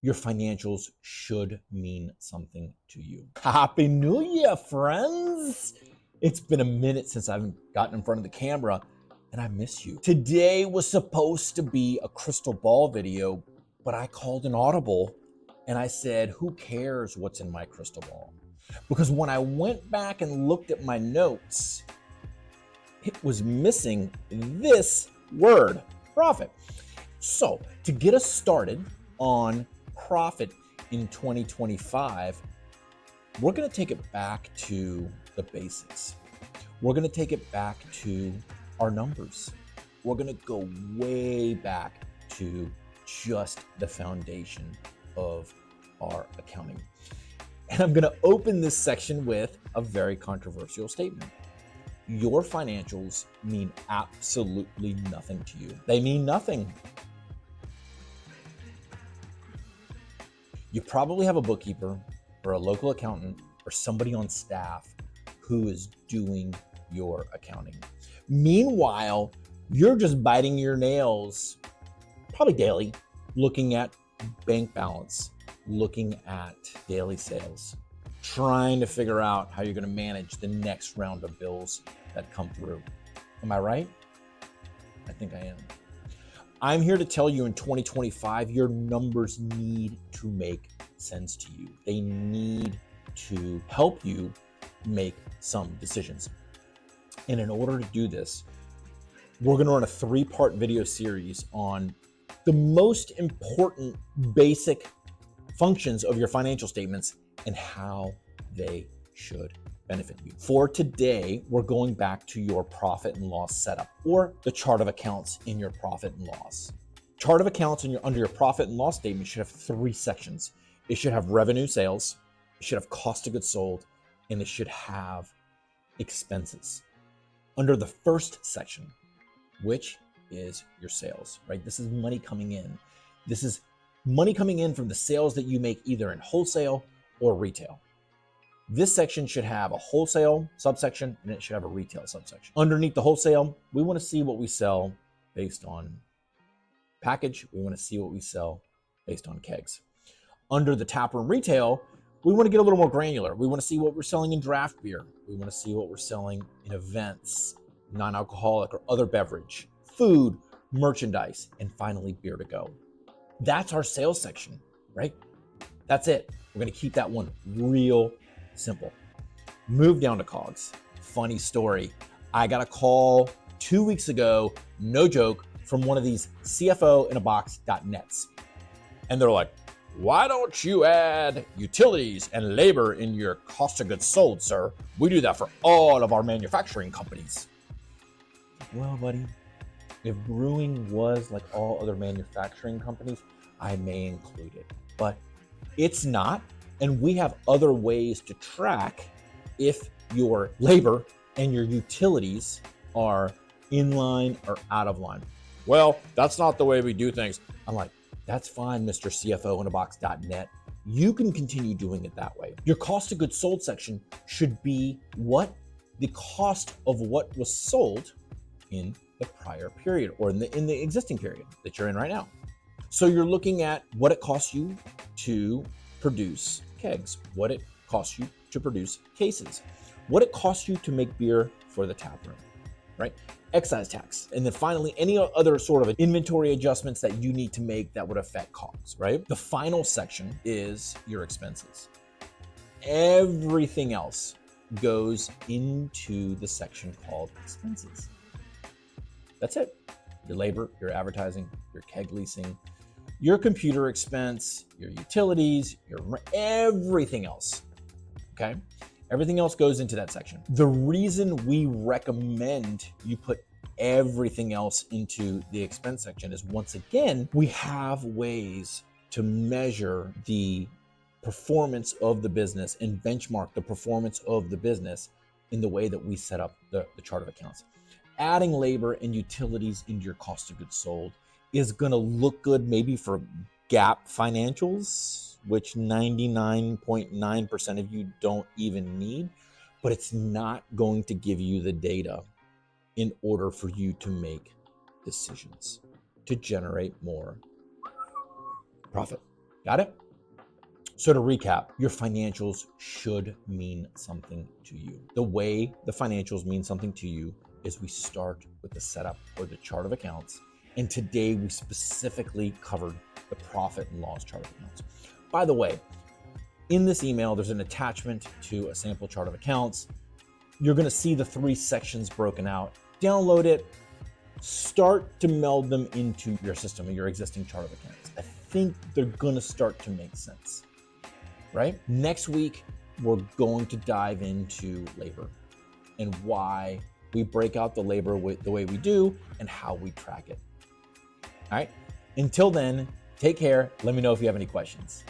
Your financials should mean something to you. Happy New Year, friends! It's been a minute since I've gotten in front of the camera, and I miss you. Today was supposed to be a crystal ball video, but I called an audible and I said, who cares what's in my crystal ball? Because when I went back and looked at my notes, it was missing this word, profit. So to get us started on profit in 2025, we're going to take it back to the basics. We're going to take it back to our numbers. We're going to go way back to just the foundation of our accounting. And I'm going to open this section with a very controversial statement. Your financials mean absolutely nothing to you. They mean nothing. You probably have a bookkeeper or a local accountant or somebody on staff who is doing your accounting. Meanwhile, you're just biting your nails, probably daily, looking at bank balance, looking at daily sales, trying to figure out how you're going to manage the next round of bills that come through. Am I right? I think I am. I'm here to tell you in 2025, your numbers need to make sense to you. They need to help you make some decisions. And in order to do this, we're going to run a 3-part video series on the most important basic functions of your financial statements and how they should benefit you. For today, we're going back to your profit and loss setup or the chart of accounts in your profit and loss. Chart of accounts under your profit and loss statement should have 3 sections. It should have revenue, sales, it should have cost of goods sold, and it should have expenses. Under the first section, which is your sales, right? This is money coming in. This is money coming in from the sales that you make either in wholesale or retail. This section should have a wholesale subsection and it should have a retail subsection. Underneath the wholesale, we want to see what we sell based on package. We want to see what we sell based on kegs. Under the taproom retail, we want to get a little more granular. We want to see what we're selling in draft beer. We want to see what we're selling in events, non-alcoholic or other beverage, food, merchandise, and finally beer to go. That's our sales section, right? That's it. We're going to keep that one real simple. Move down to COGS. Funny story. I got a call 2 weeks ago, no joke, from one of these CFOinabox.nets. And they're like, why don't you add utilities and labor in your cost of goods sold, sir? We do that for all of our manufacturing companies. Well, buddy, if brewing was like all other manufacturing companies, I may include it, but it's not. And we have other ways to track if your labor and your utilities are in line or out of line. Well, that's not the way we do things. I'm like, that's fine, Mr. CFOinabox.net. You can continue doing it that way. Your cost of goods sold section should be what the cost of what was sold in the prior period or in the existing period that you're in right now. So you're looking at what it costs you to produce kegs, what it costs you to produce cases, what it costs you to make beer for the tap room, right? Excise tax. And then finally, any other sort of inventory adjustments that you need to make that would affect COGS, right? The final section is your expenses. Everything else goes into the section called expenses. That's it. Your labor, your advertising, your keg leasing, your computer expense, your utilities, everything else, okay? Everything else goes into that section. The reason we recommend you put everything else into the expense section is, once again, we have ways to measure the performance of the business and benchmark the performance of the business in the way that we set up the chart of accounts. Adding labor and utilities into your cost of goods sold is going to look good maybe for GAAP financials, which 99.9% of you don't even need, but it's not going to give you the data in order for you to make decisions to generate more profit. Got it? So to recap, your financials should mean something to you. The way the financials mean something to you is we start with the setup or the chart of accounts. And today we specifically covered the profit and loss chart of accounts. By the way, in this email, there's an attachment to a sample chart of accounts. You're going to see the 3 sections broken out. Download it, start to meld them into your system and your existing chart of accounts. I think they're going to start to make sense, right? Next week, we're going to dive into labor and why we break out the labor the way we do and how we track it. All right. Until then, take care. Let me know if you have any questions.